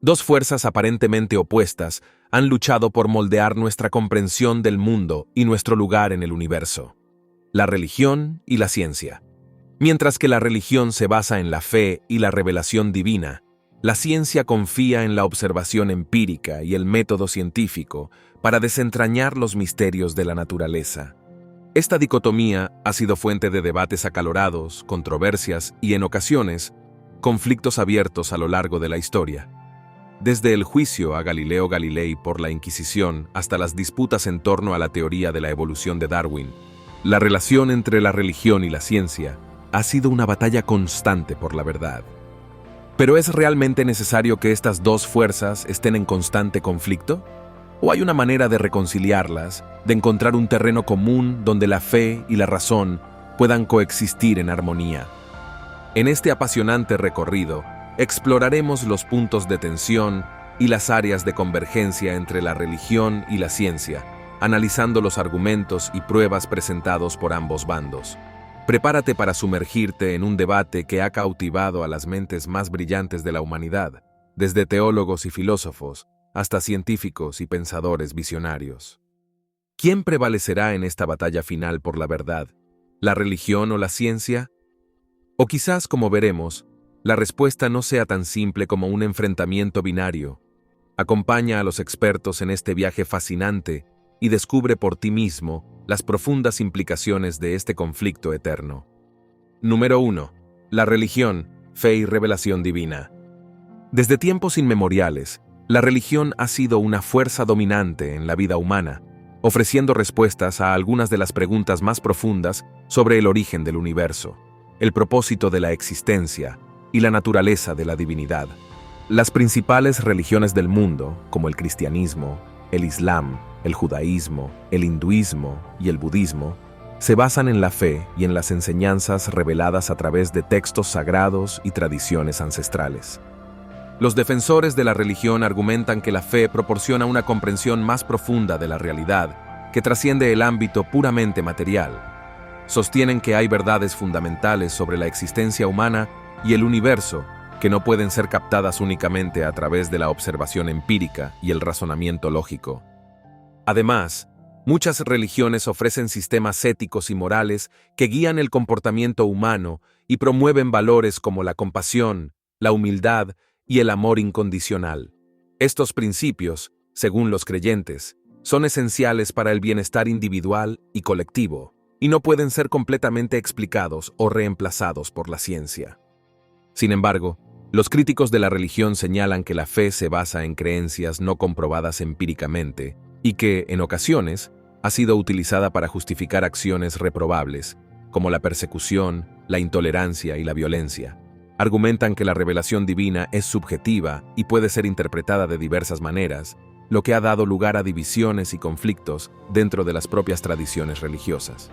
Dos fuerzas aparentemente opuestas han luchado por moldear nuestra comprensión del mundo y nuestro lugar en el universo: la religión y la ciencia. Mientras que la religión se basa en la fe y la revelación divina, la ciencia confía en la observación empírica y el método científico para desentrañar los misterios de la naturaleza. Esta dicotomía ha sido fuente de debates acalorados, controversias y, en ocasiones, conflictos abiertos a lo largo de la historia. Desde el juicio a Galileo Galilei por la Inquisición hasta las disputas en torno a la teoría de la evolución de Darwin, la relación entre la religión y la ciencia ha sido una batalla constante por la verdad. ¿Pero es realmente necesario que estas dos fuerzas estén en constante conflicto? ¿O hay una manera de reconciliarlas, de encontrar un terreno común donde la fe y la razón puedan coexistir en armonía? En este apasionante recorrido, exploraremos los puntos de tensión y las áreas de convergencia entre la religión y la ciencia, analizando los argumentos y pruebas presentados por ambos bandos. Prepárate para sumergirte en un debate que ha cautivado a las mentes más brillantes de la humanidad, desde teólogos y filósofos hasta científicos y pensadores visionarios. ¿Quién prevalecerá en esta batalla final por la verdad? ¿La religión o la ciencia? O quizás, como veremos, la respuesta no sea tan simple como un enfrentamiento binario. Acompaña a los expertos en este viaje fascinante y descubre por ti mismo las profundas implicaciones de este conflicto eterno. Número 1. La religión, fe y revelación divina. Desde tiempos inmemoriales, la religión ha sido una fuerza dominante en la vida humana, ofreciendo respuestas a algunas de las preguntas más profundas sobre el origen del universo, el propósito de la existencia y la naturaleza de la divinidad. Las principales religiones del mundo, como el cristianismo, el islam, el judaísmo, el hinduismo y el budismo, se basan en la fe y en las enseñanzas reveladas a través de textos sagrados y tradiciones ancestrales. Los defensores de la religión argumentan que la fe proporciona una comprensión más profunda de la realidad, que trasciende el ámbito puramente material. Sostienen que hay verdades fundamentales sobre la existencia humana y el universo que no pueden ser captadas únicamente a través de la observación empírica y el razonamiento lógico. Además, muchas religiones ofrecen sistemas éticos y morales que guían el comportamiento humano y promueven valores como la compasión, la humildad y el amor incondicional. Estos principios, según los creyentes, son esenciales para el bienestar individual y colectivo, y no pueden ser completamente explicados o reemplazados por la ciencia. Sin embargo, los críticos de la religión señalan que la fe se basa en creencias no comprobadas empíricamente y que, en ocasiones, ha sido utilizada para justificar acciones reprobables, como la persecución, la intolerancia y la violencia. Argumentan que la revelación divina es subjetiva y puede ser interpretada de diversas maneras, lo que ha dado lugar a divisiones y conflictos dentro de las propias tradiciones religiosas.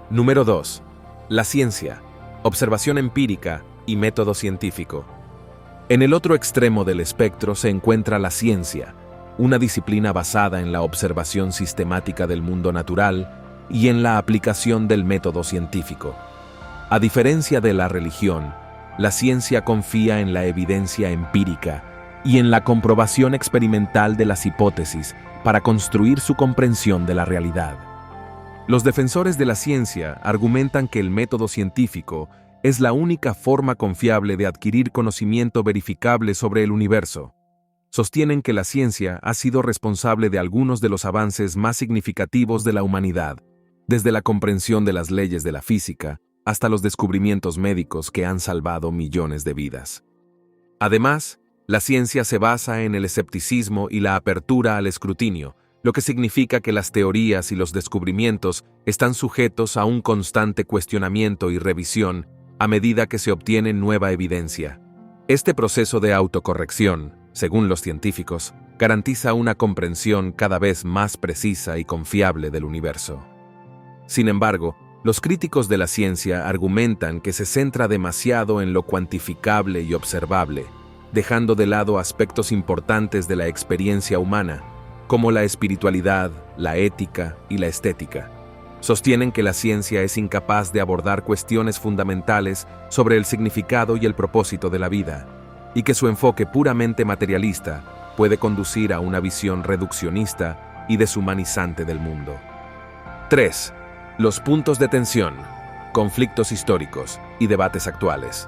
Número 2. La ciencia, observación empírica y método científico. En el otro extremo del espectro se encuentra la ciencia, una disciplina basada en la observación sistemática del mundo natural y en la aplicación del método científico. A diferencia de la religión, la ciencia confía en la evidencia empírica y en la comprobación experimental de las hipótesis para construir su comprensión de la realidad. Los defensores de la ciencia argumentan que el método científico es la única forma confiable de adquirir conocimiento verificable sobre el universo. Sostienen que la ciencia ha sido responsable de algunos de los avances más significativos de la humanidad, desde la comprensión de las leyes de la física hasta los descubrimientos médicos que han salvado millones de vidas. Además, la ciencia se basa en el escepticismo y la apertura al escrutinio, lo que significa que las teorías y los descubrimientos están sujetos a un constante cuestionamiento y revisión a medida que se obtiene nueva evidencia. Este proceso de autocorrección, según los científicos, garantiza una comprensión cada vez más precisa y confiable del universo. Sin embargo, los críticos de la ciencia argumentan que se centra demasiado en lo cuantificable y observable, dejando de lado aspectos importantes de la experiencia humana, como la espiritualidad, la ética y la estética. Sostienen que la ciencia es incapaz de abordar cuestiones fundamentales sobre el significado y el propósito de la vida. y que su enfoque puramente materialista puede conducir a una visión reduccionista y deshumanizante del mundo. 3. Los puntos de tensión, conflictos históricos y debates actuales.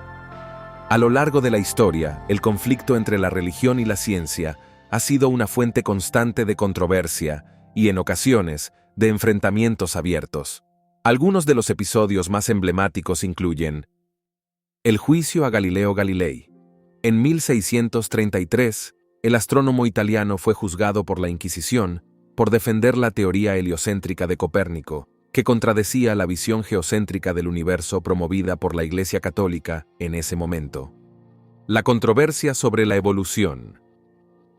A lo largo de la historia, el conflicto entre la religión y la ciencia ha sido una fuente constante de controversia y, en ocasiones, de enfrentamientos abiertos. Algunos de los episodios más emblemáticos incluyen el juicio a Galileo Galilei. En 1633, el astrónomo italiano fue juzgado por la Inquisición por defender la teoría heliocéntrica de Copérnico, que contradecía la visión geocéntrica del universo promovida por la Iglesia Católica en ese momento. La controversia sobre la evolución.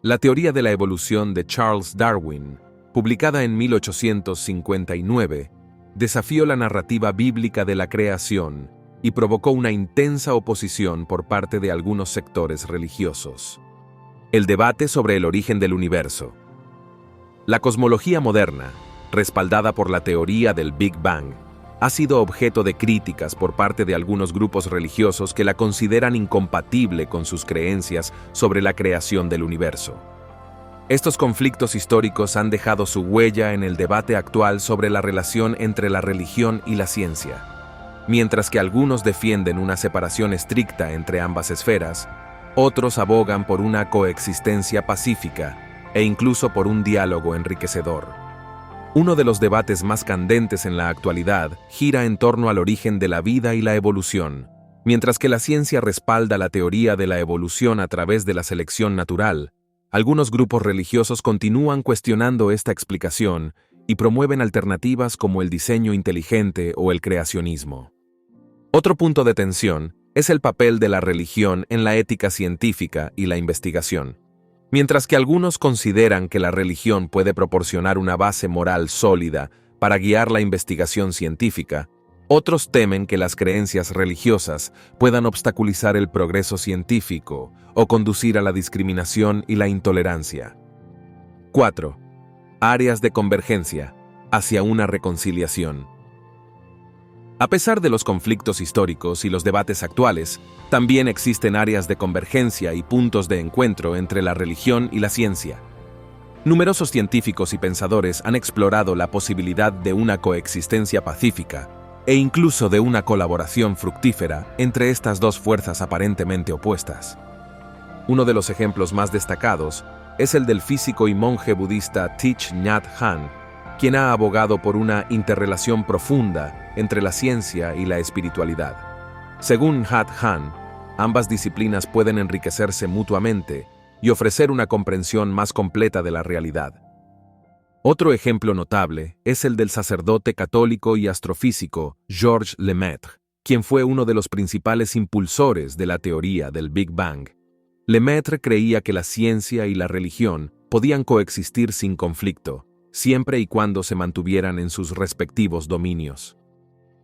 La teoría de la evolución de Charles Darwin, publicada en 1859, desafió la narrativa bíblica de la creación y provocó una intensa oposición por parte de algunos sectores religiosos. El debate sobre el origen del universo. La cosmología moderna, respaldada por la teoría del Big Bang, ha sido objeto de críticas por parte de algunos grupos religiosos que la consideran incompatible con sus creencias sobre la creación del universo. Estos conflictos históricos han dejado su huella en el debate actual sobre la relación entre la religión y la ciencia. Mientras que algunos defienden una separación estricta entre ambas esferas, otros abogan por una coexistencia pacífica e incluso por un diálogo enriquecedor. Uno de los debates más candentes en la actualidad gira en torno al origen de la vida y la evolución. Mientras que la ciencia respalda la teoría de la evolución a través de la selección natural, algunos grupos religiosos continúan cuestionando esta explicación y promueven alternativas como el diseño inteligente o el creacionismo. Otro punto de tensión es el papel de la religión en la ética científica y la investigación. Mientras que algunos consideran que la religión puede proporcionar una base moral sólida para guiar la investigación científica, otros temen que las creencias religiosas puedan obstaculizar el progreso científico o conducir a la discriminación y la intolerancia. 4. Áreas de convergencia hacia una reconciliación. A pesar de los conflictos históricos y los debates actuales, también existen áreas de convergencia y puntos de encuentro entre la religión y la ciencia. Numerosos científicos y pensadores han explorado la posibilidad de una coexistencia pacífica e incluso de una colaboración fructífera entre estas dos fuerzas aparentemente opuestas. Uno de los ejemplos más destacados es el del físico y monje budista Thich Nhat Hanh, quien ha abogado por una interrelación profunda entre la ciencia y la espiritualidad. Según Nhat Hanh, ambas disciplinas pueden enriquecerse mutuamente y ofrecer una comprensión más completa de la realidad. Otro ejemplo notable es el del sacerdote católico y astrofísico Georges Lemaitre, quien fue uno de los principales impulsores de la teoría del Big Bang. Lemaitre creía que la ciencia y la religión podían coexistir sin conflicto, siempre y cuando se mantuvieran en sus respectivos dominios.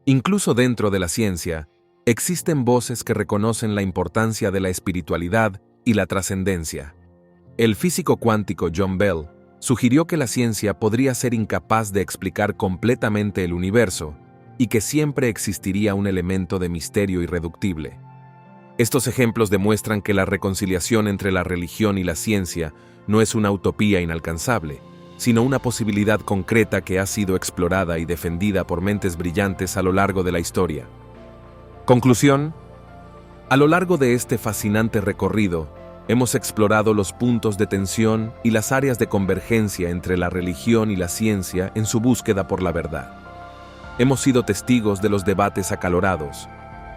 Incluso dentro de la ciencia, existen voces que reconocen la importancia de la espiritualidad y la trascendencia. El físico cuántico John Bell sugirió que la ciencia podría ser incapaz de explicar completamente el universo y que siempre existiría un elemento de misterio irreductible. Estos ejemplos demuestran que la reconciliación entre la religión y la ciencia no es una utopía inalcanzable, sino una posibilidad concreta que ha sido explorada y defendida por mentes brillantes a lo largo de la historia. Conclusión: a lo largo de este fascinante recorrido, hemos explorado los puntos de tensión y las áreas de convergencia entre la religión y la ciencia en su búsqueda por la verdad. Hemos sido testigos de los debates acalorados,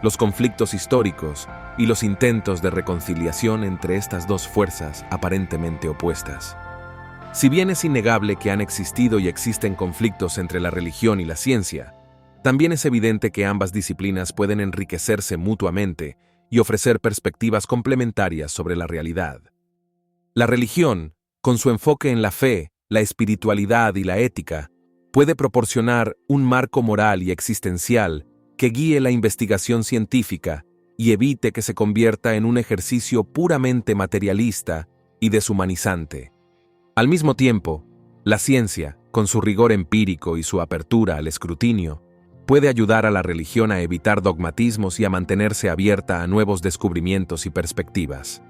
los conflictos históricos y los intentos de reconciliación entre estas dos fuerzas aparentemente opuestas. Si bien es innegable que han existido y existen conflictos entre la religión y la ciencia, también es evidente que ambas disciplinas pueden enriquecerse mutuamente y ofrecer perspectivas complementarias sobre la realidad. La religión, con su enfoque en la fe, la espiritualidad y la ética, puede proporcionar un marco moral y existencial que guíe la investigación científica y evite que se convierta en un ejercicio puramente materialista y deshumanizante. Al mismo tiempo, la ciencia, con su rigor empírico y su apertura al escrutinio, puede ayudar a la religión a evitar dogmatismos y a mantenerse abierta a nuevos descubrimientos y perspectivas.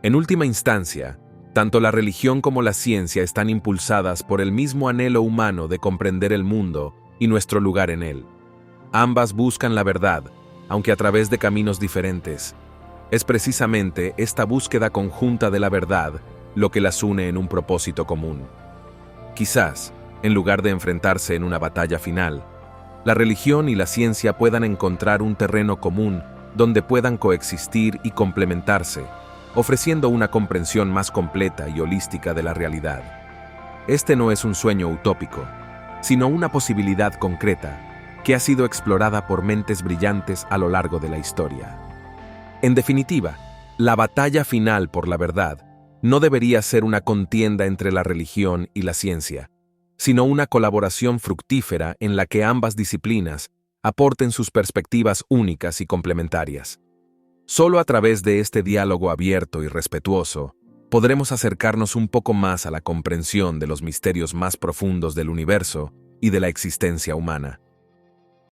En última instancia, tanto la religión como la ciencia están impulsadas por el mismo anhelo humano de comprender el mundo y nuestro lugar en él. Ambas buscan la verdad, aunque a través de caminos diferentes. Es precisamente esta búsqueda conjunta de la verdad lo que las une en un propósito común. Quizás, en lugar de enfrentarse en una batalla final, la religión y la ciencia puedan encontrar un terreno común donde puedan coexistir y complementarse, ofreciendo una comprensión más completa y holística de la realidad. Este no es un sueño utópico, sino una posibilidad concreta que ha sido explorada por mentes brillantes a lo largo de la historia. En definitiva, la batalla final por la verdad no debería ser una contienda entre la religión y la ciencia, sino una colaboración fructífera en la que ambas disciplinas aporten sus perspectivas únicas y complementarias. Solo a través de este diálogo abierto y respetuoso podremos acercarnos un poco más a la comprensión de los misterios más profundos del universo y de la existencia humana.